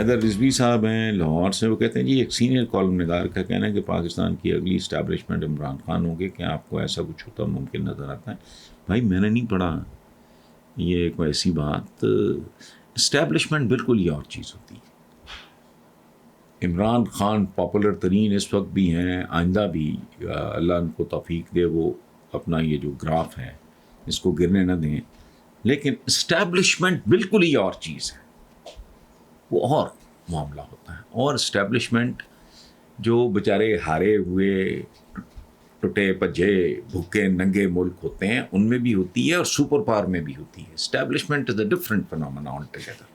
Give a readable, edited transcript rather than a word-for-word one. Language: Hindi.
हैदर रिजवी साहब हैं लाहौर से, वो कहते हैं जी एक सीनियर कॉलम निगार का कहना है कि पाकिस्तान की अगली इस्टेब्लिशमेंट इमरान खान होंगे, क्या आपको ऐसा कुछ होता मुमकिन नज़र आता है? भाई मैंने नहीं पढ़ा ये कोई ऐसी बात। इस्टेब्लिशमेंट बिल्कुल ही और चीज़ होती है। इमरान खान पॉपुलर तरीन इस वक्त भी हैं, आइंदा भी अल्लाह उनको तौफीक दे, वो अपना ये जो ग्राफ है इसको गिरने न दें, लेकिन इस्टेब्लिशमेंट बिल्कुल ही और चीज़ है, वो और मामला होता है। और इस्टेब्लिशमेंट जो बेचारे हारे हुए टुटे भज्जे भूखे नंगे मुल्क होते हैं उनमें भी होती है और सुपर पावर में भी होती है। Establishment is a different phenomena all together.